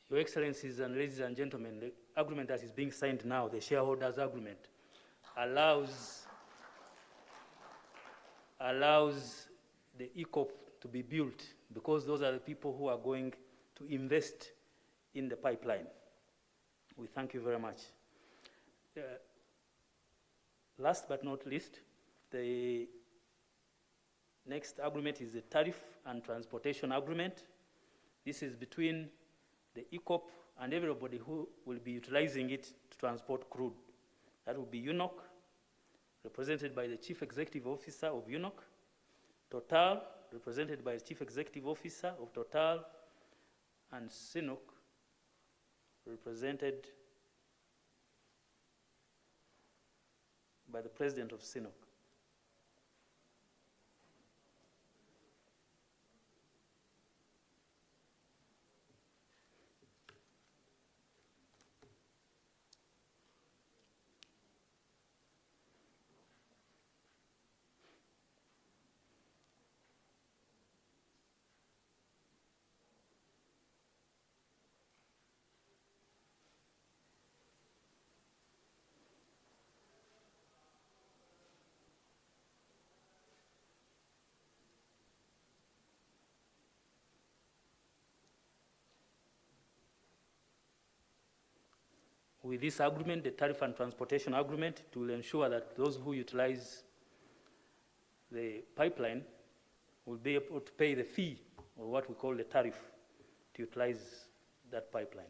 Your Excellencies and ladies and gentlemen, the agreement that is being signed now, the shareholders' agreement, allows the ECOP to be built, because those are the people who are going to invest in the pipeline. We thank you very much. Last but not least, the next agreement is the Tariff and Transportation Agreement. This is between the ECOP and everybody who will be utilizing it to transport crude. That will be UNOC, represented by the Chief Executive Officer of UNOC, Total, represented by the Chief Executive Officer of Total, and SINOC, represented by the President of SINOC. With this agreement, the Tariff and Transportation Agreement, it will ensure that those who utilize the pipeline will be able to pay the fee, or what we call the tariff, to utilize that pipeline.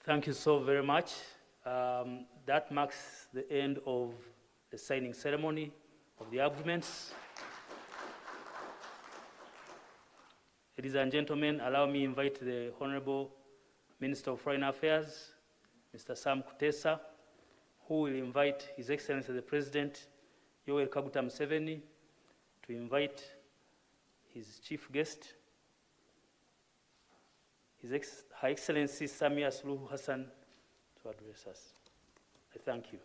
Thank you so very much. That marks the end of the signing ceremony of the agreements. Ladies and gentlemen, allow me to invite the Honorable Minister of Foreign Affairs, Mr. Sam Kutesa, who will invite His Excellency the President, Yoweri Kaguta Museveni, to invite his chief guest, Her Excellency SAMIA SULUHU Hassan, to address us. I thank you.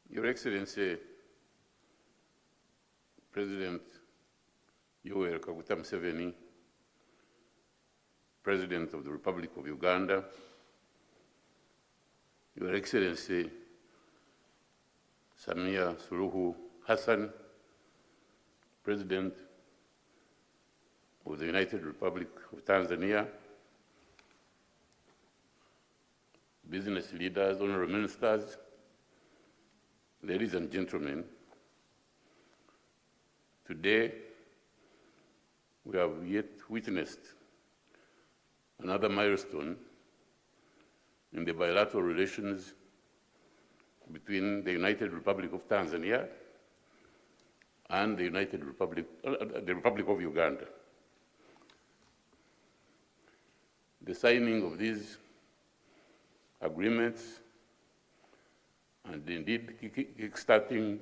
Your Excellency, President Yoweri Kaguta Museveni, President of the Republic of Uganda, Your Excellency SAMIA SULUHU Hassan, President of the United Republic of Tanzania, business leaders, honorable ministers, ladies and gentlemen, today we have yet witnessed another milestone in the bilateral relations between the United Republic of Tanzania and the the Republic of Uganda. The signing of these agreements and indeed kickstarting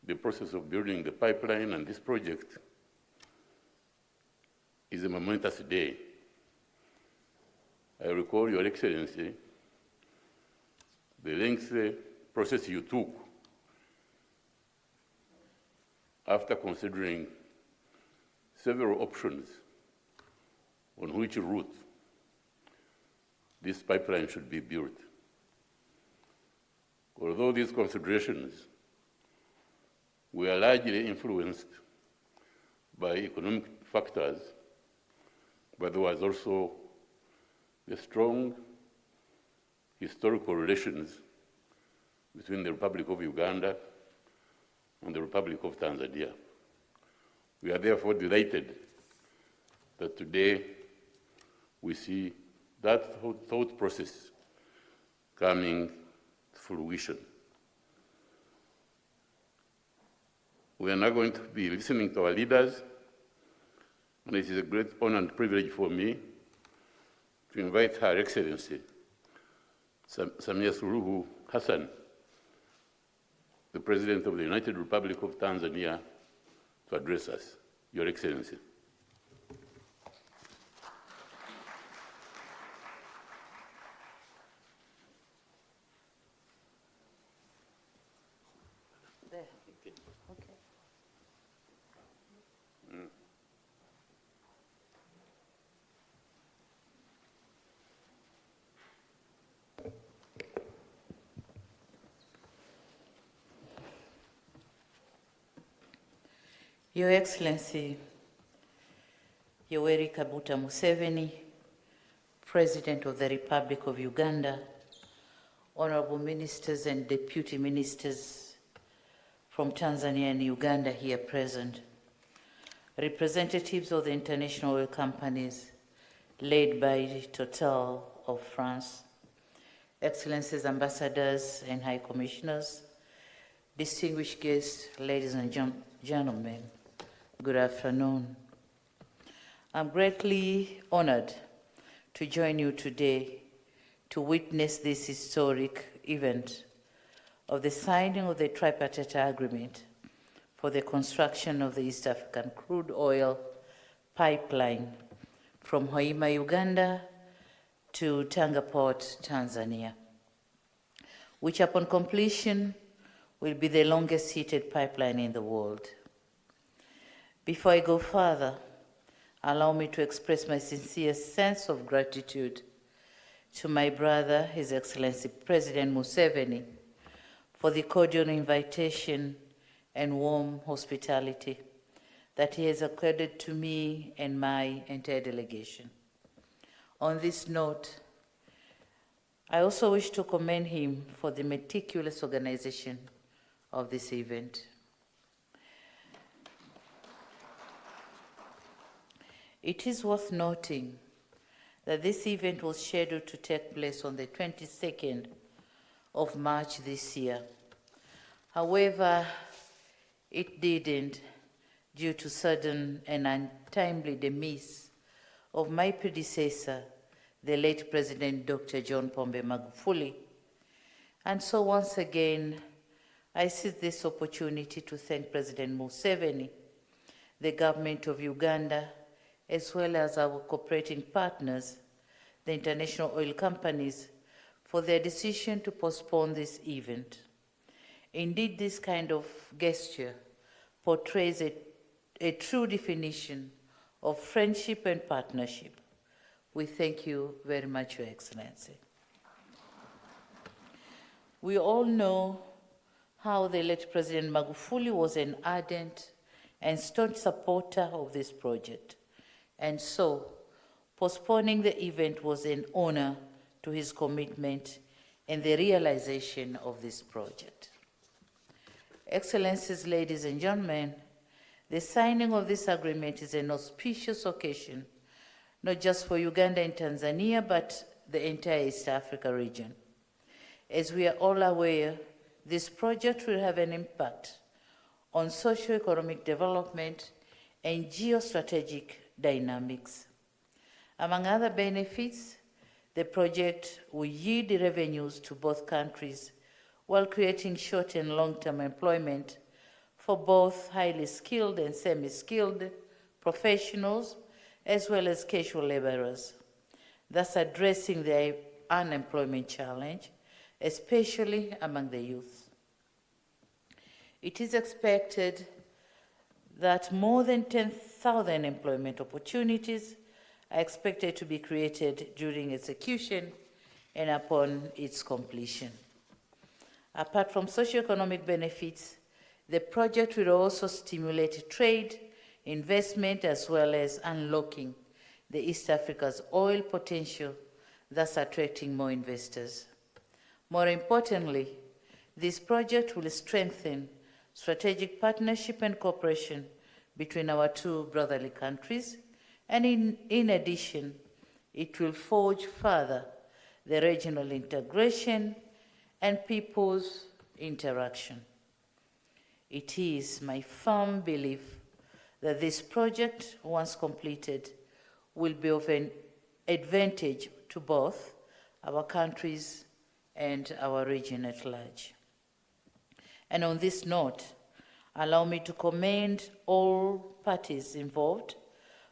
the process of building the pipeline and this project is a momentous day. I recall, Your Excellency, the lengthy process you took after considering several options on which route this pipeline should be built. Although these considerations were largely influenced by economic factors, but there was also the strong historical relations between the Republic of Uganda and the Republic of Tanzania. We are therefore delighted that today we see that thought process coming to fruition. We are now going to be listening to our leaders, and it is a great honor and privilege for me to invite Her Excellency SAMIA SULUHU Hassan, the President of the United Republic of Tanzania, to address us. Your Excellency. Your Excellency, Yoweri Kaguta Museveni, President of the Republic of Uganda, honorable ministers and deputy ministers from Tanzania and Uganda here present, representatives of the international oil companies led by Total of France, Excellencies, ambassadors and high commissioners, distinguished guests, ladies and gentlemen, good afternoon. I'm greatly honored to join you today to witness this historic event of the signing of the tripartite agreement for the construction of the East African crude oil pipeline from Hoima, Uganda to Tanga Port, Tanzania, which upon completion will be the longest heated pipeline in the world. Before I go further, allow me to express my sincere sense of gratitude to my brother, His Excellency President Museveni, for the cordial invitation and warm hospitality that he has accorded to me and my entire delegation. On this note, I also wish to commend him for the meticulous organization of this event. It is worth noting that this event was scheduled to take place on the 22nd of March this year. However, it didn't due to sudden and untimely demise of my predecessor, the late President Dr. John Pombe Magufuli. And so once again, I seize this opportunity to thank President Museveni, the government of Uganda, as well as our cooperating partners, the international oil companies, for their decision to postpone this event. Indeed, this kind of gesture portrays a true definition of friendship and partnership. We thank you very much, Your Excellency. We all know how the late President Magufuli was an ardent and staunch supporter of this project, and so postponing the event was an honor to his commitment and the realization of this project. Excellencies, ladies and gentlemen, the signing of this agreement is an auspicious occasion, not just for Uganda and Tanzania, but the entire East Africa region. As we are all aware, this project will have an impact on socio-economic development and geostrategic dynamics. Among other benefits, the project will yield revenues to both countries while creating short and long-term employment for both highly skilled and semi-skilled professionals, as well as casual laborers, thus addressing the unemployment challenge, especially among the youth. It is expected that more than 10,000 employment opportunities are expected to be created during execution and upon its completion. Apart from socioeconomic benefits, the project will also stimulate trade, investment, as well as unlocking the East Africa's oil potential, thus attracting more investors. More importantly, this project will strengthen strategic partnership and cooperation between our two brotherly countries, and in addition, it will forge further the regional integration and people's interaction. It is my firm belief that this project, once completed, will be of an advantage to both our countries and our region at large. And on this note, allow me to commend all parties involved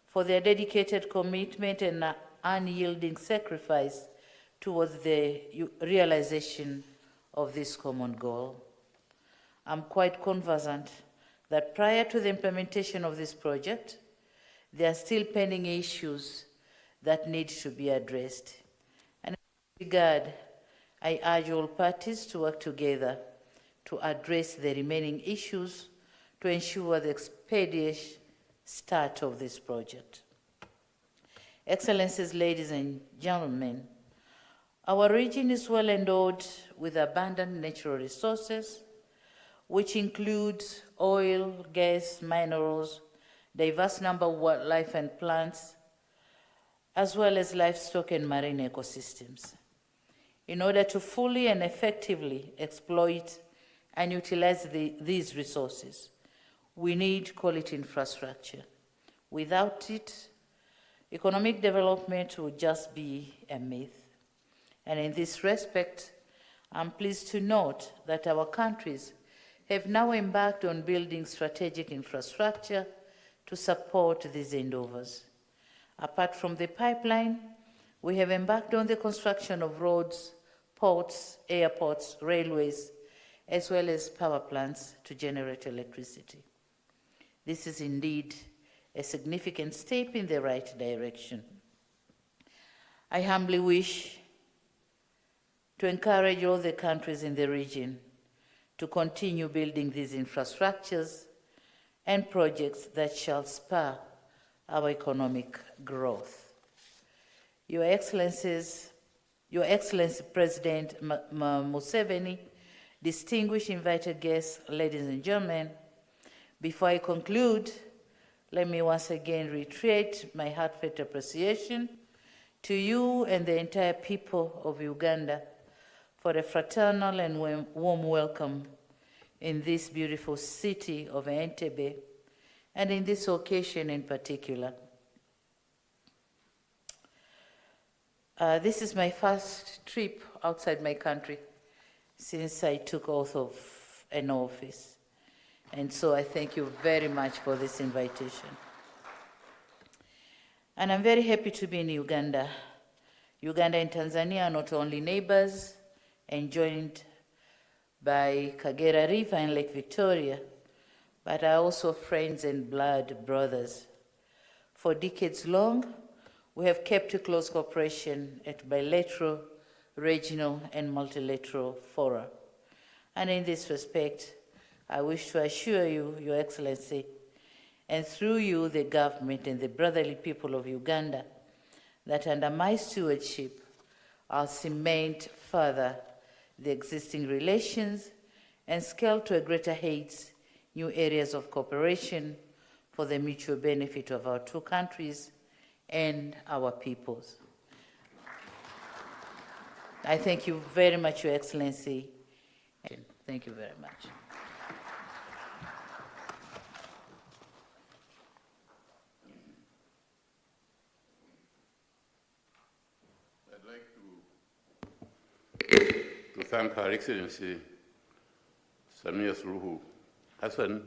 for their dedicated commitment and unyielding sacrifice towards the realization of this common goal. I'm quite conversant that prior to the implementation of this project, there are still pending issues that need to be addressed. And in this regard, I urge all parties to work together to address the remaining issues to ensure the expeditious start of this project. Excellencies, ladies and gentlemen, our region is well endowed with abundant natural resources, which includes oil, gas, minerals, diverse number of wildlife and plants, as well as livestock and marine ecosystems. In order to fully and effectively exploit and utilize these resources, we need quality infrastructure. Without it, economic development will just be a myth. And in this respect, I'm pleased to note that our countries have now embarked on building strategic infrastructure to support these endeavors. Apart from the pipeline, we have embarked on the construction of roads, ports, airports, railways, as well as power plants to generate electricity. This is indeed a significant step in the right direction. I humbly wish to encourage all the countries in the region to continue building these infrastructures and projects that shall spur our economic growth. Your Excellencies, Your Excellency President Museveni, distinguished invited guests, ladies and gentlemen, before I conclude, let me once again reiterate my heartfelt appreciation to you and the entire people of Uganda for a fraternal and warm welcome in this beautiful city of Entebbe, and in this occasion in particular. This is my first trip outside my country since I took oath of an office. And so I thank you very much for this invitation. And I'm very happy to be in Uganda. Uganda and Tanzania are not only neighbors and joined by Kagera River and Lake Victoria, but are also friends and blood brothers. For decades long, we have kept a close cooperation at bilateral, regional, and multilateral fora. And in this respect, I wish to assure you, Your Excellency, and through you, the government and the brotherly people of Uganda, that under my stewardship, I'll cement further the existing relations and scale to a greater heights new areas of cooperation for the mutual benefit of our two countries and our peoples. I thank you very much, Your Excellency. Thank you very much. I'd like to thank Her Excellency SAMIA SULUHU Hassan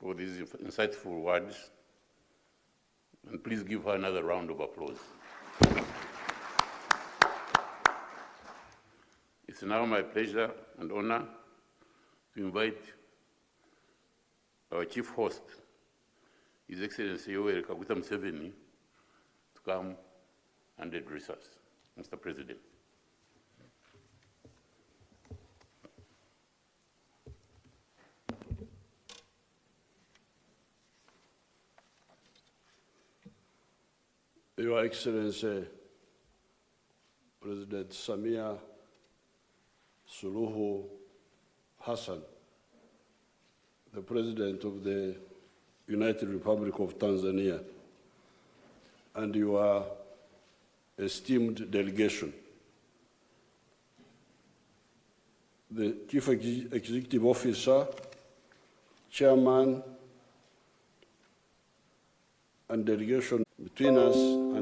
for these insightful words, and please give her another round of applause. It's now my pleasure and honor to invite our chief host, His Excellency Yoweri Kaguta Museveni, to come and address us. Mr. President. Your Excellency, President SAMIA SULUHU Hassan, the President of the United Republic of Tanzania, and your esteemed delegation, the Chief Executive Officer, Chairman, and delegation between us and